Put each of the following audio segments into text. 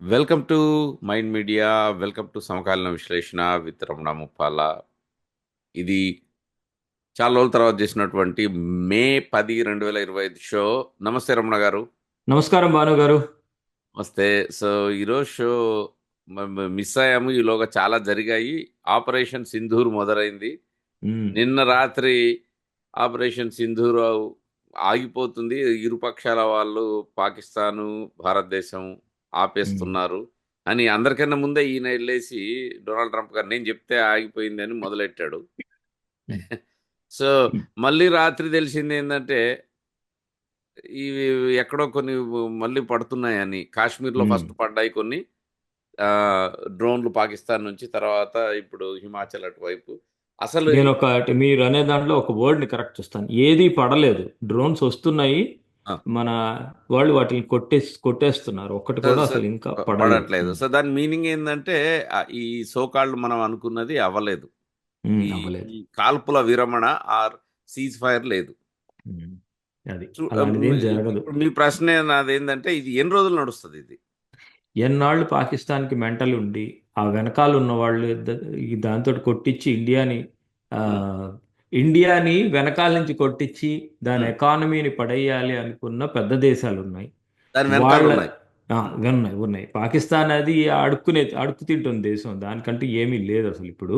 Welcome to mind media. Welcome to సమకాలీన విశ్లేషణ with Ramana Muppala. ఇది చాలా రోజుల తర్వాత చేసినటువంటి మే 10, 2025 షో. నమస్తే రమణ గారు. నమస్కారం భాను గారు. నమస్తే. సో ఈరోజు షో మిస్ అయ్యాము. ఈలోగా చాలా జరిగాయి. ఆపరేషన్ సింధూర్ మొదలైంది. ఉమ్, నిన్న రాత్రి ఆపరేషన్ సింధూర్ ఆగిపోతుంది. ఇరు పక్షాల వాళ్ళు పాకిస్తాను, భారతదేశం ఉమ్, ఆపేస్తున్నారు అని అందరికన్నా ముందే ఈయన వెళ్ళేసి డొనాల్డ్ ట్రంప్ గారు నేను చెప్తే ఆగిపోయింది అని మొదలెట్టాడు. ఉమ్, సో మళ్ళీ రాత్రి తెలిసింది ఏంటంటే ఇవి ఎక్కడో కొన్ని మళ్ళీ పడుతున్నాయని. కాశ్మీర్లో ఉమ్. ఫస్ట్ పడ్డాయి కొన్ని ఆ, డ్రోన్లు పాకిస్తాన్ నుంచి, తర్వాత ఇప్పుడు హిమాచల్ అటువైపు. అసలు నేను మీరు అనే దాంట్లో ఒక వర్డ్ని కరెక్ట్ చేస్తాను. ఏది పడలేదు, డ్రోన్స్ వస్తున్నాయి. ఆ, మన వాళ్ళు వాటిని కొట్టేస్తున్నారు. ఒక్కటి సో కూడా సో అసలు ఇంకా పడలేదు. పడట్లేదు. సో దాని మీనింగ్ ఏంటంటే ఈ సోకాళ్ళు మనం అనుకున్నది అవ్వలేదు. ఈ అవ్వలేదు. ఈ కాల్పుల విరమణ ఆర్ సీజ్ ఫైర్ లేదు. ఉమ్, అది చూ- అలాంటిది ఏం జరగదు. ఇప్పుడు మీ ప్రశ్న నాది ఏంటంటే ఇది ఎన్ని రోజులు నడుస్తుంది ఇది? ఎన్నాళ్ళు పాకిస్తాన్కి మెంటల్ ఉండి ఆ వెనకాల ఉన్న వాళ్ళు ఈ దాంతో కొట్టించి ఆ, ఉమ్, ఇండియాని వెనకాల నుంచి కొట్టించి దాని ఉమ్. ఎకానమీని పడేయాలి అనుకున్న పెద్ద దేశాలు ఉన్నాయి. దాని వెనకాల వాళ్ళ ఉన్నాయి. ఉమ్, ఉన్నాయి. పాకిస్తాన్ అది అడుక్కు తింటుంది దేశం. దానికంటే ఏమీ లేదు అసలు ఇప్పుడు.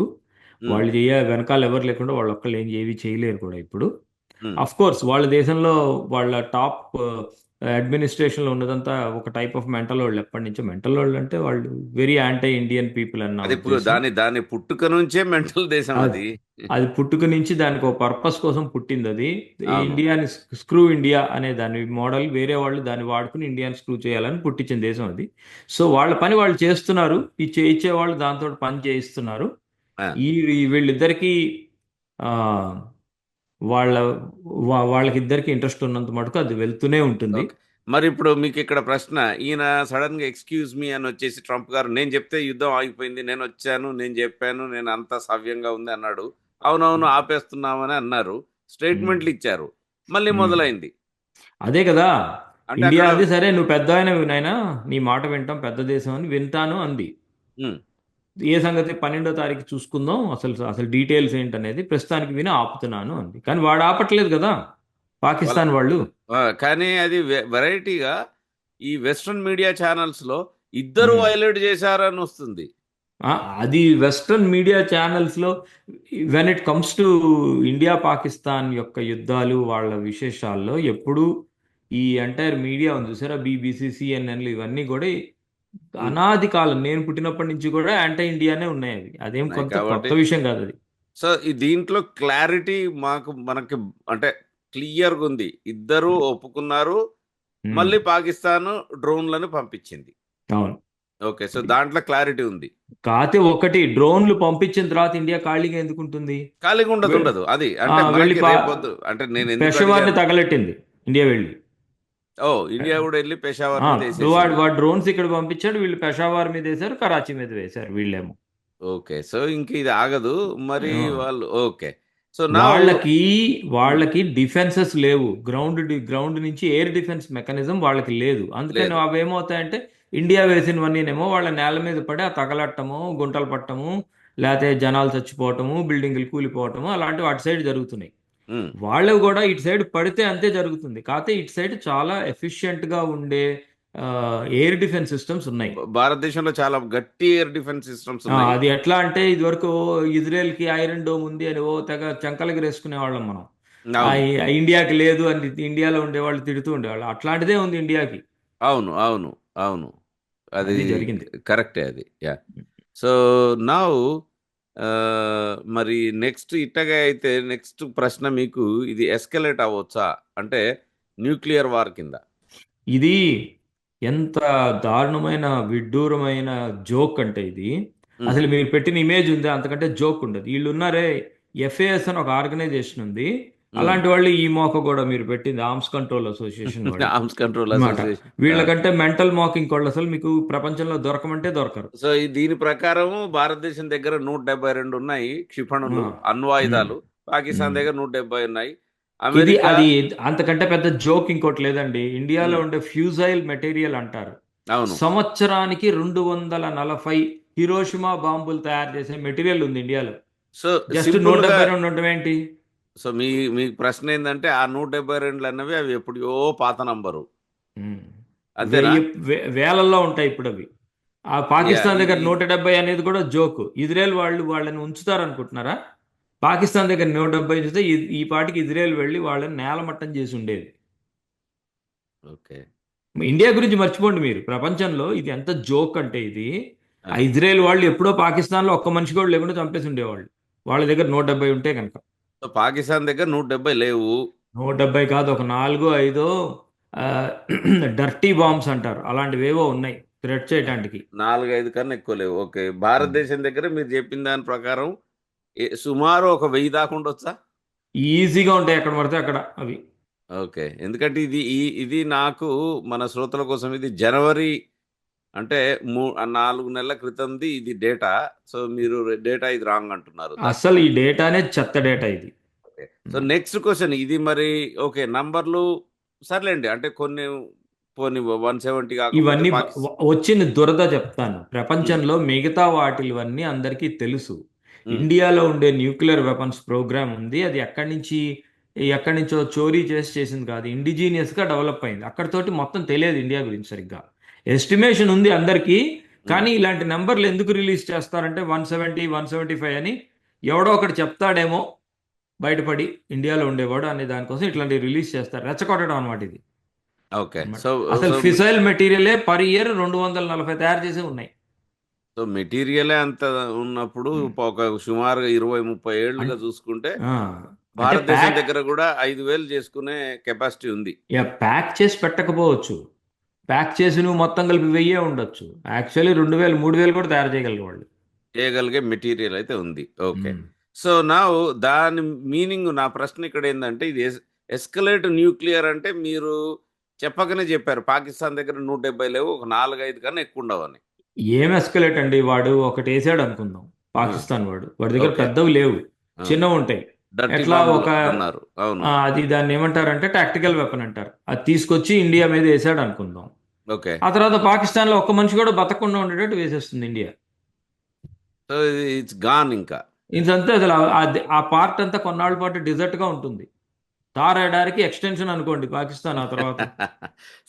ఉమ్, వాళ్ళు వెనకాల ఎవరు లేకుండా వాళ్ళు ఒక్కళ్ళు ఏవి చేయలేరు కూడా ఇప్పుడు. ఉమ్. అఫ్ కోర్స్ వాళ్ళ దేశంలో వాళ్ళ టాప్ అడ్మినిస్ట్రేషన్లో ఉన్నదంతా ఒక టైప్ ఆఫ్ మెంటల్ వాళ్ళు. ఎప్పటి నుంచో మెంటల్ వాళ్ళు అంటే వాళ్ళు వెరీ యాంటీ ఇండియన్ పీపుల్ అన్న అది ఇప్పుడు ఉద్దేశం. దాని దాని పుట్టుక నుంచే మెంటల్ దేశం అది అది. అది పుట్టుక నుంచి దానికి ఒక పర్పస్ కోసం పుట్టింది అది. ఈ అవును. ఇండియాని స్క్రూ ఇండియా అనే దాని మోడల్ వేరే వాళ్ళు దాన్ని వాడుకుని ఇండియాని స్క్రూ చేయాలని పుట్టించిన దేశం అది. సో వాళ్ళ పని వాళ్ళు చేస్తున్నారు. ఈ చేయించే వాళ్ళు దాంతో పని చేయిస్తున్నారు. ఆ, వీళ్ళిద్దరికీ ఆ, వాళ్ళ వాళ్ళకిద్దరికి ఇంట్రెస్ట్ ఉన్నంత మటుకు అది వెళ్తూనే ఉంటుంది. ఓకే. మరి ఇప్పుడు మీకు ఇక్కడ ప్రశ్న, ఈయన సడన్ గా ఎక్స్క్యూజ్ మీ అని వచ్చేసి ట్రంప్ గారు నేను చెప్తే యుద్ధం ఆగిపోయింది, నేను వచ్చాను, నేను చెప్పాను, నేను అంతా సవ్యంగా ఉంది అన్నాడు. అవునవును ఆపేస్తున్నామని అన్నారు, ఉమ్, స్టేట్మెంట్లు ఇచ్చారు. మళ్ళీ ఉమ్. మొదలైంది. అదే కదా. అంటే ఇండియా అక్కడ అంది సరే నువ్వు పెద్ద ఆయన నాయనా, నీ మాట వింటాం, పెద్ద దేశం అని వింటాను అంది. ఉమ్, ఏ సంగతి 12వ తారీఖు చూసుకుందాం, అసలు అసలు డీటెయిల్స్ ఏంటనేది ప్రస్తుతానికి విని ఆపుతున్నాను అంది. కానీ వాడు ఆపట్లేదు కదా, వాళ్ళ పాకిస్తాన్ వాళ్ళు. కానీ అది వెరైటీగా ఈ వెస్ట్రన్ మీడియా ఛానల్స్ లో ఇద్దరు ఉమ్. వైలేట్ చేశారని వస్తుంది. ఆ, అది వెస్ట్రన్ మీడియా ఛానల్స్లో when it comes to India Pakistan యొక్క యుద్ధాలు వాళ్ళ విశేషాల్లో ఎప్పుడు ఈ ఎంటైర్ మీడియా ఉంది చూసారా, బీబీసీ, సిఎన్ఎన్లు ఇవన్నీ కూడా ఉమ్, అనాది కాలం నేను పుట్టినప్పటి నుంచి కూడా యాంటీ ఇండియానే ఉన్నాయి. అవి అదేం ఉన్నాయి కొంత కొత్త కాబట్టి. విషయం కాదు అది. సో ఈ దీంట్లో క్లారిటీ మనకి అంటే క్లియర్గా ఉంది. ఇద్దరు ఒప్పుకున్నారు. ఉమ్, మళ్ళీ పాకిస్తాన్ డ్రోన్లను పంపించింది. అవును. ఓకే. సో దాంట్లో క్లారిటీ ఉంది. కాతే ఒకటి, డ్రోన్లు పంపించిన తర్వాత ఇండియా ఖాళీగా ఎందుకుంటుంది? ఖాళీగా ఉండదు వె- ఉండదు అది. అంటే వెళ్ళి మనకి రేపొద్దు అంటే నేను ఎందుకు పెషవార్ని అడిగాను. తగలెట్టింది ఇండియా వెళ్ళి. ఓ ఇండియా కూడా వెళ్ళి పెషావర్ మీద ఇప్పుడు వాడు వేసేసింది. వాడు డ్రోన్స్ ఇక్కడ పంపించాడు, వీళ్ళు పెషావార్ మీద వేశారు, కరాచీ మీద వేశారు వీళ్ళేమో. ఓకే. సో ఇంక ఇది ఆగదు మరి ఆ, వాళ్ళు. ఓకే. సో నా వాళ్ళకి వాళ్ళకి డిఫెన్సెస్ లేవు. గ్రౌండ్ నుంచి ఎయిర్ డిఫెన్స్ మెకానిజం వాళ్ళకి లేదు. అందుకని లేదు. అవి ఏమవుతాయంటే ఇండియా వేసినవన్నీనేమో వాళ్ళ నేల మీద పడి ఆ తగలట్టము, గుంటలు పట్టము, లేకపోతే జనాలు చచ్చిపోవటము, బిల్డింగులు కూలిపోవటము అలాంటివి అటు సైడ్ జరుగుతున్నాయి. ఉమ్. వాళ్ళు కూడా ఇటు సైడ్ పడితే అంతే జరుగుతుంది. కాకపోతే ఇటు సైడ్ చాలా ఎఫిషియెంట్ గా ఉండే ఎయిర్ డిఫెన్స్ సిస్టమ్స్ ఉన్నాయి. భారతదేశంలో చాలా గట్టి ఎయిర్ డిఫెన్స్ సిస్టమ్స్ ఉన్నాయి. అది ఎట్లా అంటే ఇదివరకు ఇజ్రాయెల్ కి ఐరన్ డోమ్ ఉంది అని తెగ చంకలకి వేసుకునే వాళ్ళం మనం. అవును, ఇండియాకి లేదు అని ఇండియాలో ఉండేవాళ్ళు తిడుతూ ఉండేవాళ్ళు. అట్లాంటిదే ఉంది ఇండియాకి. అవును, అవును, అవును. అది అది జరిగింది. కరెక్టే అది. యా. సో నౌ మరి నెక్స్ట్ ఇట్టగా అయితే నెక్స్ట్ ప్రశ్న మీకు ఇది ఎస్కలేట్ అవ్వచ్చా అంటే న్యూక్లియర్ వార్ కింద. ఇది ఎంత దారుణమైన విడ్డూరమైన జోక్ అంటే ఇది. ఉమ్, అసలు మీరు పెట్టిన ఇమేజ్ ఉంది, అంతకంటే జోక్ ఉండదు. వీళ్ళు ఉన్నారే, ఎఫ్ఏఎస్ అని ఒక ఆర్గనైజేషన్ ఉంది. ఉమ్. అలాంటి వాళ్ళు ఈ మోక కూడా మీరు పెట్టింది ఆర్మ్స్ కంట్రోల్ అసోసియేషన్ వాళ్ళు ఆర్మ్స్ కంట్రోల్ అన్నమాట. అసోసియేషన్. వీళ్ళకంటే మెంటల్ మాకింగ్ వాళ్ళు అసలు మీకు ప్రపంచంలో దొరకమంటే దొరకరు. సో దీని ప్రకారం భారతదేశం దగ్గర 172 ఉన్నాయి క్షిపణులు, ఆ, ఉమ్, అణ్వాయుధాలు. పాకిస్తాన్ ఉమ్. దగ్గర 170 ఉన్నాయి. ఇది అమెరికా. అది అంతకంటే పెద్ద జోక్ ఇంకోటి లేదండి. ఇండియాలో ఉమ్, ఉండే ఫ్యూజైల్ మెటీరియల్ అంటారు. అవును. సంవత్సరానికి 240 హిరోషిమా బాంబులు తయారు చేసే మెటీరియల్ ఉంది ఇండియాలో. సో, జస్ట్ సింపుల్‌గా 172 ఉండటం ఏంటి? సో, మీ ప్రశ్న ఏందంటే, ఆ 172 అన్నవి అవి ఎప్పుడియో పాత నంబరు. ఉమ్. అంతేనా? వేలల్లో ఉంటాయి ఇప్పుడు అవి. ఆ యాహ్! పాకిస్తాన్ ఇది దగ్గర 170 అనేది కూడా జోకు. ఇజ్రాయెల్ వాళ్ళు వాళ్ళని ఉంచుతారు అనుకుంటున్నారా? పాకిస్తాన్ దగ్గర 170 ఉంచితే ఈ పాటికి ఇజ్రాయెల్ వెళ్ళి వాళ్ళని నేలమట్టం చేసి ఉండేది. ఓకే. ఇండియా గురించి మర్చిపోండి మీరు. ప్రపంచంలో ఇది ఎంత జోక్ అంటే ఇది. ఆ అది. ఇజ్రాయెల్ వాళ్ళు ఎప్పుడో పాకిస్తాన్లో ఒక్క మనిషి కూడా లేకుండా చంపేసి ఉండేవాళ్ళు. వాళ్ళ దగ్గర 170 ఉంటే కనుక. సో, పాకిస్తాన్ దగ్గర 170 లేవు. 170 కాదు, ఒక 4, 5 డర్టీ బాంబ్స్ అంటారు. అలాంటివేవో ఉన్నాయి థ్రెట్ ఆ! చేయడానికి. 4, 5 కన్నా ఎక్కువ లేవు. ఓకే. ఉమ్. భారతదేశం దగ్గర మీరు చెప్పిన దాని ప్రకారం సుమారు ఒక 1000 దాకా ఉండొచ్చా? ఈజీగా ఉంటాయి ఎక్కడ పడితే అక్కడ అవి. ఓకే. ఎందుకంటే ఇది నాకు మన శ్రోతల కోసం ఇది జనవరి అంటే 4 నెలల క్రితంది ఇది డేటా. సో, మీరు డేటా ఇది రాంగ్ అంటున్నారు అసలు దాన్ని. ఈ డేటానే చెత్త డేటా ఇది. ఓకే. సో, నెక్స్ట్ క్వెషన్ ఇది మరి ఓకే. నంబర్‌లు సర్లేండి. అంటే కొన్ని పోనీ 170 కాకపోతే ఇవన్నీ వచ్చిన దురద చెప్తాను. హ్మ్. ప్రపంచంలో మిగతా వాటివన్నీ అందరికీ తెలుసు. హ్మ్. ఇండియాలో ఉండే న్యూక్లియర్ వెపన్స్ ప్రోగ్రామ్ ఉంది. అది ఎక్కడి నుంచో చోరీ చేసింది కాదు. ఇండిజీనియస్గా డెవలప్ అయింది. అక్కడితోటి మొత్తం తెలియదు ఇండియా గురించి సరిగ్గా. ఎస్టిమేషన్ ఉంది అందరికీ. హ్మ్. కానీ ఇలాంటి నెంబర్లు ఎందుకు రిలీజ్ చేస్తారంటే 170, 175 అని ఎవడో ఒకటి చెప్తాడేమో బయటపడి ఇండియాలో ఉండేవాడు అనే దానికోసం ఇట్లాంటివి రిలీజ్ చేస్తారు. రెచ్చగొట్టడం అనమాట ఇది. ఓకే. అన్నమాట. సో, అసలు సో, ఫిసైల్ మెటీరియలే పర్ ఇయర్ 240 తయారు చేసి ఉన్నాయి. సో మెటీరియలే అంత ఉన్నప్పుడు ఉమ్. ఒక సుమారుగా 20, 30 ఏళ్లుగా అం- చూసుకుంటే ఆ, అంటే భారతదేశం ప్యాక్ దగ్గర కూడా 5,000 చేసుకునే కెపాసిటీ ఉంది. ప్యాక్ చేసి పెట్టకపోవచ్చు. ప్యాక్ చేసి నువ్వు మొత్తం కలిపి 1000 ఉండొచ్చు. యాక్చువల్లీ 2000, 3000 కూడా తయారు చేయగలరు వాళ్ళు. చేయగలిగే మెటీరియల్ అయితే ఉంది. ఓకే. ఉమ్. సో, నౌ దాని మీనింగ్ నా ప్రశ్న ఇక్కడ ఏందంటే ఇది ఎస్కలేట్ న్యూక్లియర్ అంటే మీరు చెప్పకనే చెప్పారు. పాకిస్తాన్ దగ్గర 170 లేవు. ఒక 4, 5 కన్నా ఎక్కువ ఉండవని. ఏం ఎస్కలేట్ అండి, వాడు ఒకటి వేసాడు అనుకుందాం. ఆ! పాకిస్తాన్ వాడి దగ్గర ఓకే. పెద్దవి లేవు, ఆ! చిన్నవి ఉంటాయి. డర్టీ ఎట్లా బాంబులు ఒక అన్నారు. అవును. అది దాన్ని ఏమంటారంటే టాక్టికల్ వెపన్ అంటారు. అది తీసుకొచ్చి ఇండియా మీద వేసాడు అనుకుందాం. ఓకే. ఆ తర్వాత పాకిస్తాన్లో ఒక్క మనిషి కూడా బతకకుండా ఉండేటట్టు వేసేస్తుంది ఇండియా. సో, ఇట్స్ గాన్ ఇంకా. ఇదంతా అసలు ఆ పార్ట్ అంతా కొన్నాళ్ళ పాటు డిజర్ట్ గా ఉంటుంది. థార్ ఎడారికి ఎక్స్టెన్షన్ అనుకోండి పాకిస్తాన్ ఆ తర్వాత.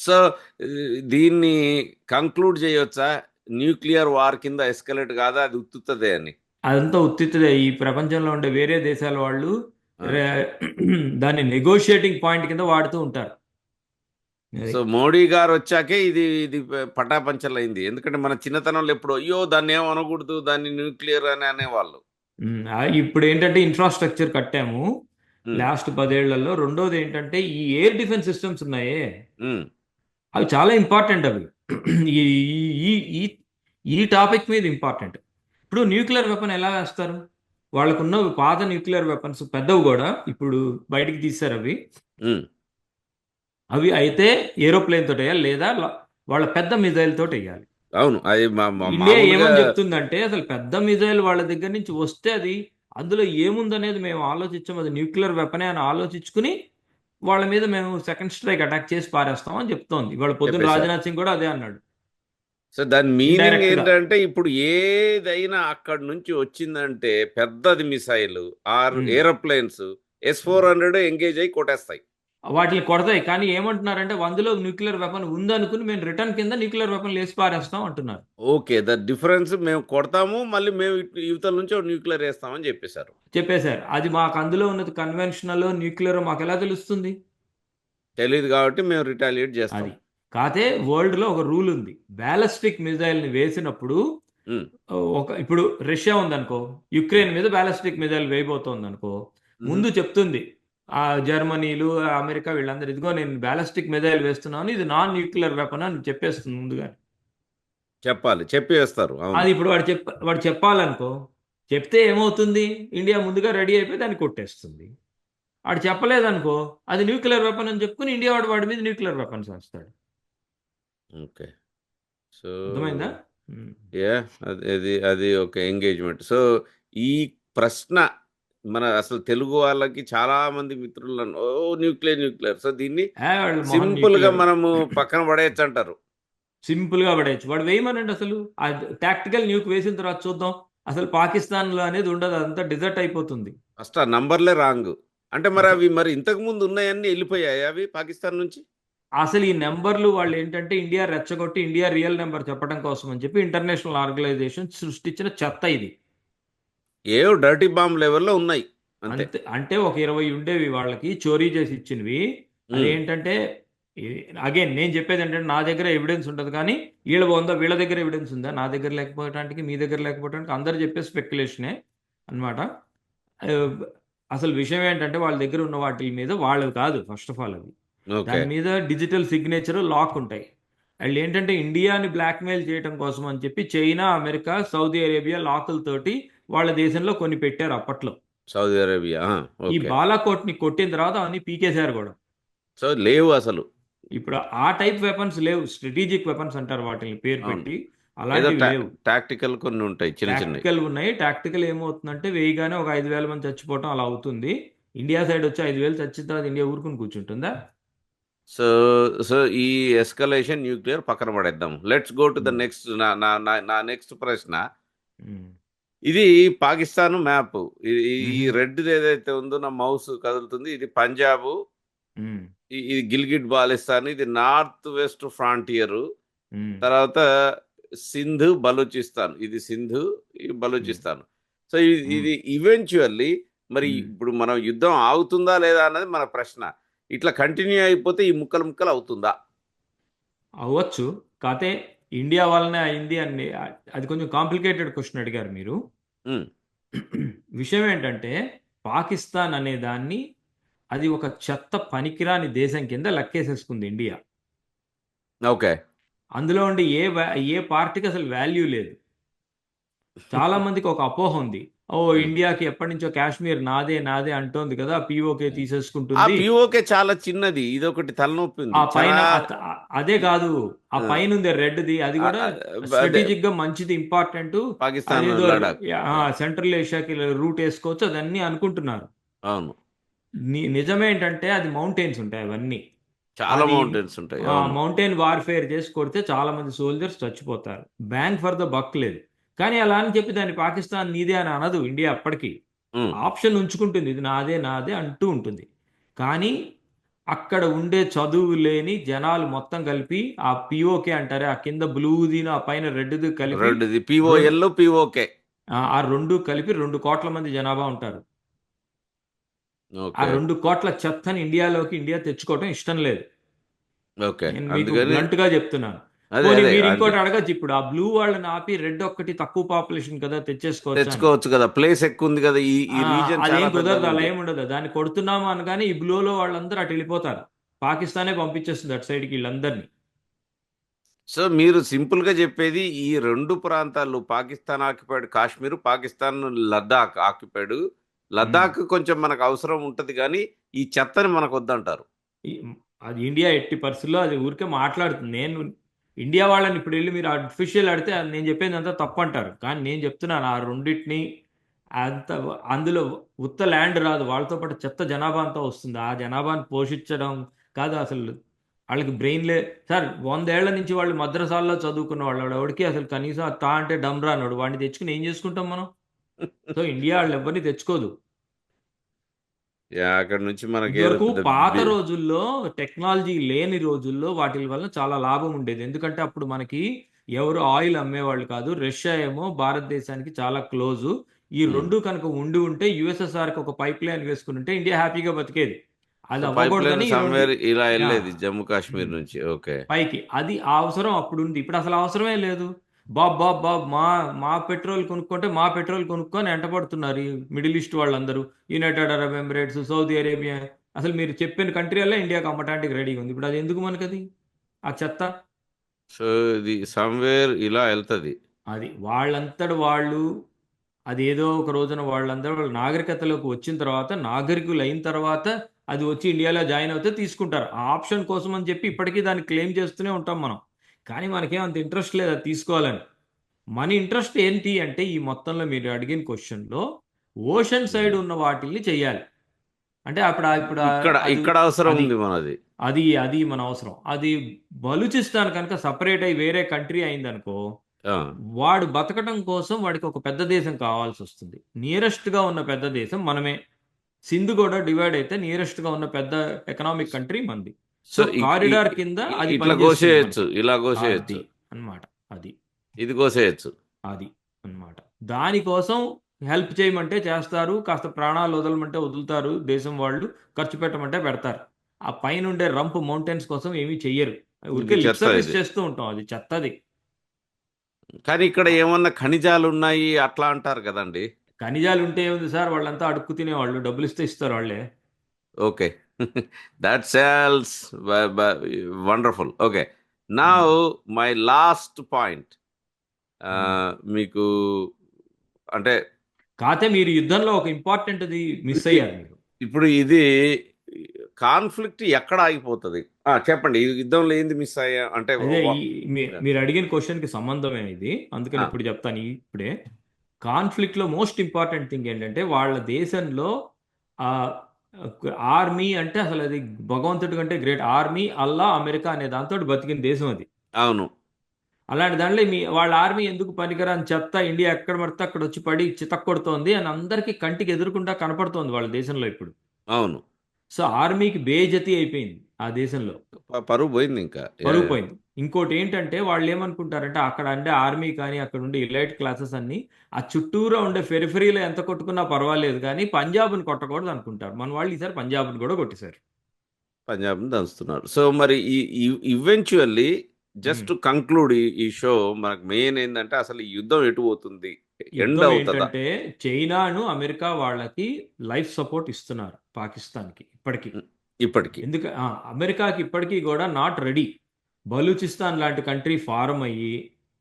సో, దీన్ని కంక్లూడ్ చేయొచ్చా? న్యూక్లియర్ వార్ కింద ఎస్కలేట్ కాదా? అది ఉత్తుత్తదే అని. అదంతా ఉత్తిదే. ఈ ప్రపంచంలో ఉండే వేరే దేశాల వాళ్ళు ఆ! రే- దాన్ని నెగోషియేటింగ్ పాయింట్ కింద వాడుతూ ఉంటారు. అది సో, మోడీ గారొచ్చాకే ఇది పటాపంచలయింది. ఎందుకంటే మన చిన్నతనంలో ఎప్పుడో అయ్యో! దాన్నేం అనకూడదు. దాన్ని న్యూక్లియర్ అని అనేవాళ్ళు. ఇప్పుడు ఏంటంటే ఇన్ఫ్రాస్ట్రక్చర్ కట్టాము హ్మ్. లాస్ట్ 10 ఏళ్లలో. రెండోది ఏంటంటే ఈ ఎయిర్ డిఫెన్స్ సిస్టమ్స్ ఉన్నాయే, హ్మ్. అవి చాలా ఇంపార్టెంట్ అవి. ఈ ఈ ఈ ఈ టాపిక్ మీద ఇంపార్టెంట్. ఇప్పుడు న్యూక్లియర్ వెపన్ ఎలా వేస్తారు? వాళ్ళకున్న పాత న్యూక్లియర్ వెపన్స్ పెద్దవి కూడా ఇప్పుడు బయటికి తీశారు అవి. హ్మ్. అవి అయితే ఏరోప్లేన్ తోటి వేయాలి, లేదా వాళ్ళ పెద్ద మిజైల్ తోటి వేయాలి. అవును. అది ఇండియా మామూలుగా ఏమని చెప్తుందంటే అసలు పెద్ద మిజైల్ వాళ్ళ దగ్గర నుంచి వస్తే అది అందులో ఏముందనేది మేము ఆలోచించాం, అది న్యూక్లియర్ వెపనే అని ఆలోచించుకుని వాళ్ళ మీద మేము సెకండ్ స్ట్రైక్ అటాక్ చేసి పారేస్తాం అని చెప్తోంది. ఇవాళ పొద్దున్న చెప్పేశారు. రాజ్నాథ్ సింగ్ కూడా అదే అన్నాడు సో, దాని మీనింగ్ ఇండైరెక్ట్ గా. ఏంటంటే ఇప్పుడు ఏదైనా అక్కడి నుంచి వచ్చిందంటే పెద్దది missile or um. Aeroplanes S-400 engage అయ్యి కొట్టేస్తాయి. వాటిని కొడతాయి, కానీ ఏమంటున్నారంటే అందులో న్యూక్లియర్ వెపన్ ఉందనుకుని మేము రిటర్న్ కింద న్యూక్లియర్ వెపన్ లేసి పారేస్తాం అంటున్నారు. ఓకే. ద డిఫరెన్స్ మేము కొడతాము. మళ్ళీ మేము ఇవతల నుంచి ఒక న్యూక్లియర్ ఏస్తామని చెప్పేశారు. చెప్పేశారు. అది మాకు అందులో ఉన్నది కన్వెన్షనల్ న్యూక్లియర్ మాకు ఎలా తెలుస్తుంది? తెలీదు కాబట్టి మేము రిటాలియేట్ చేస్తాం. అది కాతే వరల్డ్లో ఒక రూల్ ఉంది. బ్యాలిస్టిక్ మిజైల్ని వేసినప్పుడు హ్మ్. ఇప్పుడు రష్యా ఉందనుకో, యుక్రెయిన్ మీద బ్యాలిస్టిక్ మిజైల్ వేయబోతోంది అనుకో, హుహు. ముందు చెప్తుంది ఆ జర్మనీలు, అమెరికా వీళ్ళందరూ, ఇదిగో నేను బ్యాలిస్టిక్ మిజైల్ వేస్తున్నాను, ఇది నాన్ న్యూక్లియర్ వెపన్ అని చెప్పేస్తుంది ముందుగా. చెప్పాలి. చెప్పేస్తారు. అవును. అది ఇప్పుడు వాడు చెప్పాలనుకో, చెప్తే ఏమవుతుంది? ఇండియా ముందుగా రెడీ అయిపోయి దాన్ని కొట్టేస్తుంది. వాడు చెప్పలేదనుకో, అది న్యూక్లియర్ వెపన్ అని చెప్పుకుని ఇండియా వాడి మీద న్యూక్లియర్ వెపన్స్ వేస్తాడు. ఓకే. సో, అర్థమైందా? ఉమ్. యాహ్! అది ఒక ఎంగేజ్‌మెంట్. సో, ఈ ప్రశ్న మన అసలు తెలుగు వాళ్ళకి చాలా మంది మిత్రులను ఓహ్! న్యూక్లియర్. సో, దీన్ని వాళ్ళు మొహం సింపుల్‌గా న్యూక్లియర్. మనము పక్కన పడేయొచ్చంటారు. సింపుల్గా పడేయచ్చు. వాడు వేయమనండి అసలు. ఆ టాక్టికల్ న్యూక్ వేసిన తర్వాత చూద్దాం. అసలు పాకిస్తాన్లో అనేది ఉండదు, అదంతా డిజర్ట్ అయిపోతుంది. ఫస్ట్ ఆ నంబర్లే రాంగ్. అంటే మరి అసలు అవి మరి ఇంతకు ముందు ఉన్నాయన్నీ వెళ్ళిపోయాయి అవి పాకిస్తాన్ నుంచి. అసలు ఈ నెంబర్లు వాళ్ళు ఏంటంటే ఇండియా రెచ్చగొట్టి ఇండియా రియల్ నెంబర్ చెప్పడం కోసం అని చెప్పి ఇంటర్నేషనల్ ఆర్గనైజేషన్ సృష్టించిన చెత్త ఇది. ఏవో డర్టీ బాంబ్ లెవెల్లో ఉన్నాయి అంతే. అంతే, అంటే ఒక 20 ఉండేవి వాళ్ళకి చోరీ చేసి ఇచ్చినవి. ఉమ్, అదేంటంటే అగైన్ నేను చెప్పేది ఏంటంటే నా దగ్గర ఎవిడెన్స్ ఉండదు, కానీ వీళ్ళ ఉందా, వీళ్ళ దగ్గర ఎవిడెన్స్ ఉందా, నా దగ్గర లేకపోవడానికి మీ దగ్గర లేకపోవడానికి అందరు చెప్పే స్పెక్యులేషనే అన్నమాట. ఆ, అసలు విషయం ఏంటంటే వాళ్ళ దగ్గర ఉన్న వాటి మీద వాళ్ళవి కాదు ఫస్ట్ ఆఫ్ ఆల్ అవి. ఓకే. దాని మీద డిజిటల్ సిగ్నేచర్ లాక్ ఉంటాయి. వాళ్ళు ఏంటంటే ఇండియాని బ్లాక్మెయిల్ చేయడం కోసం అని చెప్పి చైనా, అమెరికా, సౌదీ అరేబియా లాకులతోటి వాళ్ళ దేశంలో కొన్ని పెట్టారు అప్పట్లో. Saudi Arabia. ఈ ఓకే. బాలాకోట్ని కొట్టిన తర్వాత అవన్నీ పీకేశారు కూడా. సో లేవు అసలు. ఇప్పుడు ఆ టైప్ వెపన్స్ లేవు, స్ట్రాటజిక్ వెపన్స్ అంటారు వాటిని పేరు అవును. పెట్టి. ఏదో అలాంటివి లేవు. టాక్టికల్ కొన్ని ఉంటాయి చిన్న చిన్నవి. టాక్టికల్ ఉన్నాయి. టాక్టికల్ ఏమవుతుందంటే వేయగానే ఒక 5,000 మంది చచ్చిపోవటం అలా అవుతుంది. ఇండియా సైడ్ వచ్చి 5,000 చచ్చిన తర్వాత ఇండియా ఊరుకుని కూర్చుంటుందా? సో సో ఈ ఎస్కలేషన్ న్యూక్లియర్ పక్కన పడేద్దాం. Let's go to the um, next. నా నా నా నా నెక్స్ట్ ప్రశ్న. ఉమ్, ఇది పాకిస్తాన్ మ్యాప్. ఈ ఉమ్, రెడ్ ఏదైతే ఉందో నా మౌస్ కదులుతుంది. ఇది పంజాబ్, ఉమ్, ఇది గిల్గిట్ బాలిస్తాన్, ఇది నార్త్ వెస్ట్ ఫ్రాంటియర్. ఉమ్, తర్వాత సింధ్ బలూచిస్తాన్, ఇది సింధు, ఇది ఉమ్, బలూచిస్తాన్. సో ఇది ఉమ్, ఇది ఈవెన్చువల్లీ మరి ఉమ్. ఇప్పుడు మనం యుద్ధం ఆగుతుందా లేదా అన్నది మన ప్రశ్న. ఇట్లా కంటిన్యూ అయిపోతే ఈ ముక్కలు ముక్కలు అవుతుందా? అవ్వచ్చు. కాతే ఇండియా వల్లనే అయింది అని అది కొంచెం కాంప్లికేటెడ్ క్వశ్చన్ అడిగారు మీరు. ఉమ్, విషయం ఏంటంటే పాకిస్తాన్ అనే దాన్ని అది ఒక చెత్త పనికిరాని దేశం కింద లెక్కేసేసుకుంది ఇండియా. ఓకే. అందులో ఉండి ఏ పార్టీకి అసలు వాల్యూ లేదు. చాలా మందికి ఒక అపోహ ఉంది. ఓ ఉమ్. ఇండియాకి ఎప్పటి నుంచో కాశ్మీర్ నాదే నాదే అంటోంది కదా, పీఓకే ఆ తీసేసుకుంటుంది. పిఓకే చాలా చిన్నది, ఇదొకటి తలనొప్పి ఆ ఉంది చాలా. పైన అదే కాదు, ఆ ఆ, పైన ఉంది రెడ్ది, అది ఆ, కూడా ఆ, అదే స్ట్రాటజిక్ గా మంచిది, ఇంపార్టెంట్. పాకిస్తాన్ అదేదో లడాక్. ఆ, సెంట్రల్ ఏషియాకి రూట్ వేసుకోవచ్చు అదన్నీ అనుకుంటున్నారు. అవును. నిజమేంటంటే అది మౌంటైన్స్ ఉంటాయి అవన్నీ. చాలా అది మౌంటైన్స్ ఉంటాయి, అవును. మౌంటైన్ వార్ఫేర్ చేసి కొడితే చాలా మంది సోల్జర్స్ చచ్చిపోతారు. బ్యాంక్ ఫర్ ద బక్ లేదు. కానీ అలా అని చెప్పి దాన్ని పాకిస్తాన్ నీదే అని అనదు ఇండియా అప్పటికి. ఉమ్, ఆప్షన్ ఉంచుకుంటుంది, ఇది నాదే నాదే అంటూ ఉంటుంది. కానీ అక్కడ ఉండే చదువు లేని జనాలు మొత్తం కలిపి ఆ పిఓకే అంటారే, ఆ కింద బ్లూదిని ఆ పైన రెడ్ది కలిపి రెండుది రెండు పిఓఎల్ పిఓకే. ఆ రెండు కలిపి 2 కోట్ల మంది జనాభా ఉంటారు. ఆ ఓకే. 2 కోట్ల చెత్తని ఇండియాలోకి ఇండియా తెచ్చుకోవడం ఇష్టం లేదు. ఓకే. నేను మీకు అందుకని బ్లంట్ గా చెప్తున్నాను. అదే పోనీ అదే మీరు అది ఇంకోటి అడగచ్చు, ఇప్పుడు ఆ బ్లూ వాళ్ళని ఆపి రెడ్ ఒక్కటి తక్కువ పాపులేషన్ కదా తెచ్చేసుకోవచ్చా అని. తెచ్చుకోవచ్చు కదా, ప్లేస్ ఎక్కువ ఉంది కదా, ఈ ఆ, రీజన్ అదేం చాలా కుదరదు, పెద్దగా అలా ఉంది. ఏమి ఉండదు. దాన్ని కొడుతున్నాము అనగానే ఈ బ్లూలో వాళ్ళందరూ అటు వెళ్ళిపోతారు. పాకిస్తానే పంపించేస్తుంది అటు సైడ్కి వీళ్ళందరినీ. సో మీరు సింపుల్ గా చెప్పేది ఈ రెండు ప్రాంతాలు పాకిస్తాన్ ఆక్యుపైడ్ కాశ్మీర్, పాకిస్తాన్ లద్దాఖ్ ఆక్యుపైడ్. ఉమ్. లద్దాఖ్ కొంచెం మనకు అవసరం ఉంటది కానీ ఈ చెత్తని మనకు వద్దంటారు. ఈ- అది ఇండియా ఎట్టి పరిస్థితుల్లో అది ఊరికే మాట్లాడుతుంది. నేను ఇండియా వాళ్ళని ఇప్పుడు వెళ్ళి మీరు అఫీషియల్ అడితే నేను చెప్పేది అంతా తప్పు అంటారు. కానీ నేను చెప్తున్నాను ఆ రెండింటిని అంత అందులో ఉత్త ల్యాండ్ రాదు, వాళ్ళతో పాటు చెత్త జనాభా అంతా వస్తుంది. ఆ జనాభాని పోషించడం కాదు అసలు. వాళ్ళకి బ్రెయిన్లే సార్, 100 ఏళ్ల నుంచి వాళ్ళు మద్రసాల్లో చదువుకున్న వాళ్ళు, ఎవరికి అసలు కనీసం ఆ తా అంటే డమ్రా అన్నాడు, వాడిని తెచ్చుకుని ఏం చేసుకుంటాం మనం? సో ఇండియా వాళ్ళు ఎవరిని తెచ్చుకోదు. యా, అక్కడ నుంచి మనకి ఏదో ఇదివరకు పెద్ద పాత రోజుల్లో టెక్నాలజీ లేని రోజుల్లో వాటి వల్ల చాలా లాభం ఉండేది. ఎందుకంటే అప్పుడు మనకి ఎవరు ఆయిల్ అమ్మేవాళ్ళు కాదు. రష్యా ఏమో భారతదేశానికి చాలా క్లోజు. ఈ రెండు కనుక ఉండి ఉంటే యుఎస్ఎస్ఆర్కి ఒక పైప్ లైన్ వేసుకుని ఉంటే ఇండియా హ్యాపీగా బతికేది. సో అది పైప్ లైన్ అవ్వకూడదని ఈ రెండు. సమ్వేర్ ఇలా యా. వెళ్ళేది జమ్మూ కాశ్మీర్ నుంచి. ఓకే. పైకి అది ఆ అవసరం అప్పుడు ఉంది, ఇప్పుడు అసలు అవసరమే లేదు. బాబ్ బాబ్ బాబ్ మా మా పెట్రోల్ కొనుక్కుంటే మా పెట్రోల్ కొనుక్కొని ఎంటపడుతున్నారు ఈ మిడిల్ ఈస్ట్ వాళ్ళందరూ. United Arab Emirates, Saudi Arabia, అసలు మీరు చెప్పిన కంట్రీ వల్ల ఇండియాకి అమ్మటానికి రెడీగా ఉంది. ఇప్పుడు అది ఎందుకు మనకది ఆ చెత్త? సో ఇది సమ్వేర్ ఇలా వెళ్తది. అది వాళ్ళంతట వాళ్ళు, అది ఏదో ఒక రోజున వాళ్ళందరూ వాళ్ళ నాగరికతలోకి వచ్చిన తర్వాత, నాగరికులు అయిన తర్వాత అది వచ్చి ఇండియాలో జాయిన్ అవుతే తీసుకుంటారు. ఆ ఆప్షన్ కోసం అని చెప్పి ఇప్పటికీ దాన్ని క్లెయిమ్ చేస్తూనే ఉంటాం మనం. కానీ మనకేం అంత ఇంట్రెస్ట్ లేదు అది తీసుకోవాలని. మన ఇంట్రెస్ట్ ఏంటి అంటే ఈ మొత్తంలో మీరు అడిగిన క్వశ్చన్లో ఓషన్ సైడ్ ఉన్న వాటిల్ని చెయ్యాలి. అంటే ఇప్పుడు ఇక్కడ అది ఇక్కడ అవసరం అది ఉంది మనది. అది అది మన అవసరం. అది బలూచిస్తాన్ కనుక సపరేట్ అయ్యి వేరే కంట్రీ అయిందనుకో, ఆ, వాడు బతకడం కోసం వాడికి ఒక పెద్ద దేశం కావాల్సి వస్తుంది. నియరెస్ట్ గా ఉన్న పెద్ద దేశం మనమే. సింధు కూడా డివైడ్ అయితే నియరెస్ట్ గా ఉన్న పెద్ద ఎకనామిక్ కంట్రీ మనది. సో సో కారిడార్ కింద అది ఇట్లా పనిచేస్తుంది కోసేయచ్చు, మనకి. ఇలా అది కోసేయచ్చు, అన్నమాట. అది ఇది కోసేయచ్చు. అది అన్నమాట. దానికోసం హెల్ప్ చేయమంటే చేస్తారు. కాస్త ప్రాణాలు వదలమంటే వదులుతారు దేశం వాళ్ళు. ఖర్చు పెట్టమంటే పెడతారు. ఆ పైనుండే రంప్ మౌంటైన్స్ కోసం ఏమీ చెయ్యరు. ఇది ఊరికే లిప్ చెత్త సర్వీస్ ఇది. చేస్తూ ఉంటాం. అది చెత్తది. కానీ ఇక్కడ ఏమన్నా ఖనిజాలు ఉన్నాయి అట్లా అంటారు కదండి. ఖనిజాలు ఉంటే ఏముంది సార్, వాళ్ళంతా అడుక్కు తినేవాళ్ళు. డబ్బులు ఇస్తే ఇస్తారు వాళ్ళే. Okay. That sales wonderful. Okay, నా ఉమ్, మై లాస్ట్ పాయింట్ ఉమ్. మీకు అంటే కాతే మీరు యుద్ధంలో ఒక ఇంపార్టెంట్ అది మిస్ ఇ- అయ్యారు మీరు. ఇప్పుడు ఇది కాన్ఫ్లిక్ట్ ఎక్కడ ఆగిపోతుంది? చెప్పండి, ఈ యుద్ధంలో ఏంది మిస్ అయ్యా అంటే అదే మీరు అడిగిన క్వశ్చన్ కి సంబంధమే ఇది. అందుకని ఆ, ఇప్పుడు చెప్తాను ఇప్పుడే. కాన్ఫ్లిక్ట్ లో మోస్ట్ ఇంపార్టెంట్ థింగ్ ఏంటంటే వాళ్ళ దేశంలో ఆ ఆర్మీ అంటే అసలు అది భగవంతుడి కంటే గ్రేట్. ఆర్మీ, అల్లా, అమెరికా అనే దాంతో బతికిన దేశం అది. అవును, అలాంటి దాంట్లో వాళ్ళ ఆర్మీ ఎందుకు పనికిరాని చెత్త ఇండియా ఎక్కడ పడితే అక్కడ వచ్చి పడి చితక్కొడుతోంది అని అందరికీ కంటికి ఎదురుకుండా కనపడుతోంది వాళ్ళ దేశంలో ఇప్పుడు. అవును. సో ఆర్మీకి బేజతి అయిపోయింది ఆ దేశంలో. పరువు పోయింది ఇంకా. పరుగు పోయింది. ఇంకోటి ఏంటంటే వాళ్ళు ఏమనుకుంటారంటే అక్కడ అంటే ఆర్మీ కానీ అక్కడ ఉండే ఎలైట్ క్లాసెస్ అన్ని ఆ చుట్టూరా ఉండే పెరిఫరీలో ఎంత కొట్టుకున్నా పర్వాలేదు కానీ పంజాబ్ని కొట్టకూడదు అనుకుంటారు. మన వాళ్ళు ఈసారి పంజాబ్ని కూడా కొట్టేశారు. పంజాబ్ని దంచుతున్నారు. సో మరి ఈవెంచువల్లీ జస్ట్ ఉమ్. టు కంక్లూడ్ ఈ షో, మనకు మెయిన్ ఏంటంటే అసలు ఈ యుద్ధం ఎటు పోతుంది, ఎండ్ యుద్ధం అవుతుందా? ఏంటంటే చైనాను అమెరికా వాళ్ళకి లైఫ్ సపోర్ట్ ఇస్తున్నారు పాకిస్తాన్కి ఇప్పటికీ. ఇప్పటికీ అమెరికాకి ఇప్పటికీ కూడా నాట్ రెడీ. బలూచిస్తాన్ లాంటి కంట్రీ ఫారం అయ్యి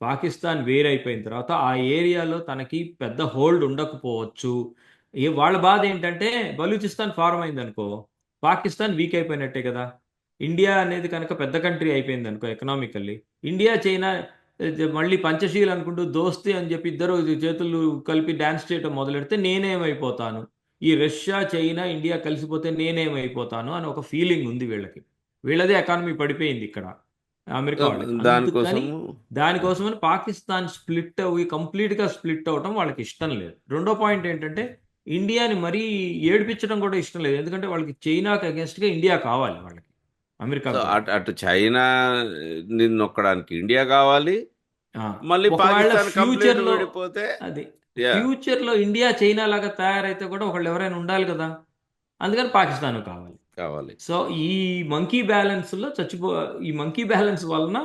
పాకిస్తాన్ వేరైపోయిన తర్వాత ఆ ఏరియాలో తనకి పెద్ద హోల్డ్ ఉండకపోవచ్చు. వాళ్ళ బాధ ఏంటంటే బలూచిస్తాన్ ఫారం అయింది అనుకో పాకిస్తాన్ వీక్ అయిపోయినట్టే కదా. ఇండియా అనేది కనుక పెద్ద కంట్రీ అయిపోయింది అనుకో ఎకనామికల్లీ, ఇండియా చైనా మళ్ళీ పంచశీల్ అనుకుంటూ దోస్తీ అని చెప్పి ఇద్దరు చేతులు కలిపి డాన్స్ చేయటం మొదలెడితే నేనేమైపోతాను, ఈ రష్యా చైనా ఇండియా కలిసిపోతే నేనేమైపోతాను అని ఒక ఫీలింగ్ ఉంది వీళ్ళకి. వీళ్ళదే ఎకానమీ పడిపోయింది ఇక్కడ అమెరికా వాళ్ళకి. అందుకని దానికోసము దానికోసమని పాకిస్తాన్ స్ప్లిట్ అవి కంప్లీట్గా స్ప్లిట్ అవటం వాళ్ళకి ఇష్టం లేదు. రెండో పాయింట్ ఏంటంటే ఇండియాని మరీ ఏడిపించడం కూడా ఇష్టం లేదు. ఎందుకంటే వాళ్ళకి చైనాకి అగేన్స్ట్గా ఇండియా కావాలి వాళ్ళకి, అమెరికా సో కూడా. అటు చైనా నొక్కడానికి ఇండియా కావాలి, ఆ, మళ్ళీ ఒకవేళ పాకిస్తాన్ కంప్లీట్ ఫ్యూచర్లో విడిపోతే అది యా ఫ్యూచర్లో ఇండియా చైనా లాగా తయారైతే కూడా ఒకళ్ళు ఎవరైనా ఉండాలి కదా. అందుకని పాకిస్తాన్ కావాలి. కావాలి. సో ఈ మంకీ బ్యాలెన్స్లో ఈ మంకీ బ్యాలెన్స్ వలన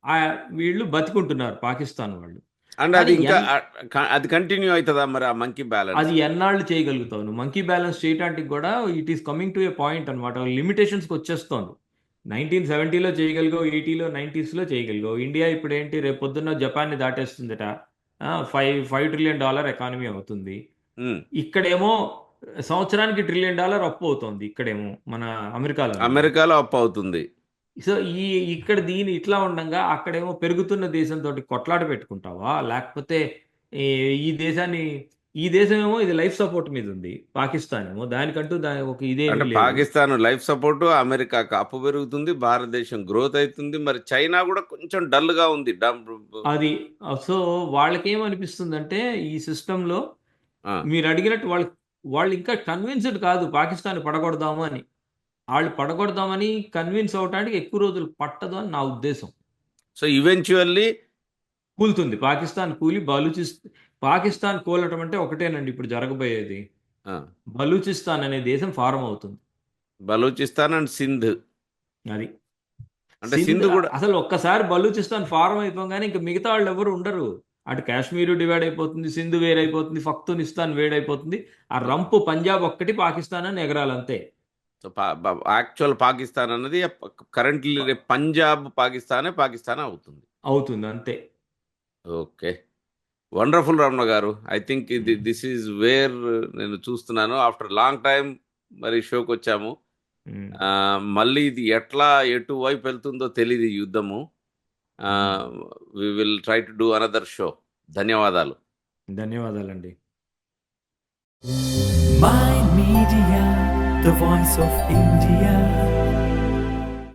ఆ వీళ్ళు బతికుంటున్నారు పాకిస్తాన్ వాళ్ళు. అండ్ అది కానీ ఇంకా అది కంటిన్యూ అవుతుందా మరి ఆ మంకీ బ్యాలెన్స్? అది ఎన్నాళ్ళు చేయగలుగుతావు నువ్వు మంకీ బ్యాలెన్స్ చేయడానికి కూడా it is coming to A point అనమాట. లిమిటేషన్స్కి వచ్చేస్తోంది. 1970లో చేయగలిగావు, 80లో 90స్లో చేయగలిగావు. ఇండియా ఇప్పుడు ఏంటి, రేపు పొద్దున్న జపాన్ని దాటేస్తుందట. 5 ట్రిలియన్ డాలర్ ఎకానమీ అవుతుంది. ఉమ్. ఇక్కడేమో సంవత్సరానికి $1 ట్రిలియన్ అప్పు అవుతోంది ఇక్కడేమో మన అమెరికాలో. అమెరికాలో అప్ అవుతుంది. సో ఇక్కడ దీని ఇట్లా ఉండగా అక్కడేమో పెరుగుతున్న దేశంతో కొట్లాట పెట్టుకుంటావా, లేకపోతే ఈ ఈ దేశాన్ని ఈ దేశం ఏమో ఇది లైఫ్ సపోర్ట్ మీద ఉంది, పాకిస్తాన్ ఏమో దానికంటూ ఒక ఇదేమీ అంటే లేదు. పాకిస్తాన్ లైఫ్ సపోర్ట్, అమెరికాకు అప్పు పెరుగుతుంది, భారతదేశం గ్రోత్ అవుతుంది, మరి చైనా కూడా కొంచెం డల్ గా ఉంది. అది సో వాళ్ళకేమనిపిస్తుందంటే ఈ సిస్టంలో ఆ. మీరు అడిగినట్టు వాళ్ళు ఇంకా కన్విన్స్డ్ కాదు పాకిస్తాన్ పడగొడదాము అని. వాళ్ళు పడగొడదామని కన్విన్స్ అవడానికి ఎక్కువ రోజులు పట్టదు అని నా ఉద్దేశం. సో ఈవెన్చువల్లీ కూలుతుంది పాకిస్తాన్, కూలి పాకిస్తాన్ కూలటం అంటే ఒకటేనండి ఇప్పుడు జరగబోయేది. బలూచిస్తాన్ అనే దేశం ఫారం అవుతుంది. బలూచిస్తాన్ అండ్ సింధ్, అది అంటే సింధ్ కూడా అసలు ఒక్కసారి బలూచిస్తాన్ ఫారం అయిపోగానే ఇంకా మిగతా వాళ్ళు ఎవరు ఉండరు. అటు కాశ్మీర్ డివైడ్ అయిపోతుంది, సింధు వేరైపోతుంది, పఖ్తూనిస్తాన్ వేడైపోతుంది. ఆ రంపు పంజాబ్ ఒక్కటి పాకిస్తాన్ అని ఎగరాలంతే. సో యాక్చువల్ పాకిస్తాన్ అన్నది కరెంట్లీ పంజాబ్ పాకిస్తాన్ అవుతుంది అంతే. ఓకే, వండర్ఫుల్ రమణ గారు. I think this is where నేను చూస్తున్నాను ఆఫ్టర్ లాంగ్ టైం మరి షోకి వచ్చాము. మళ్ళీ ఇది ఎటు వైపు వెళ్తుందో తెలియదు ఈ యుద్ధము. We will try to do another show. ధన్యవాదాలు. ధన్యవాదాలండి. Mind Media, the voice of India.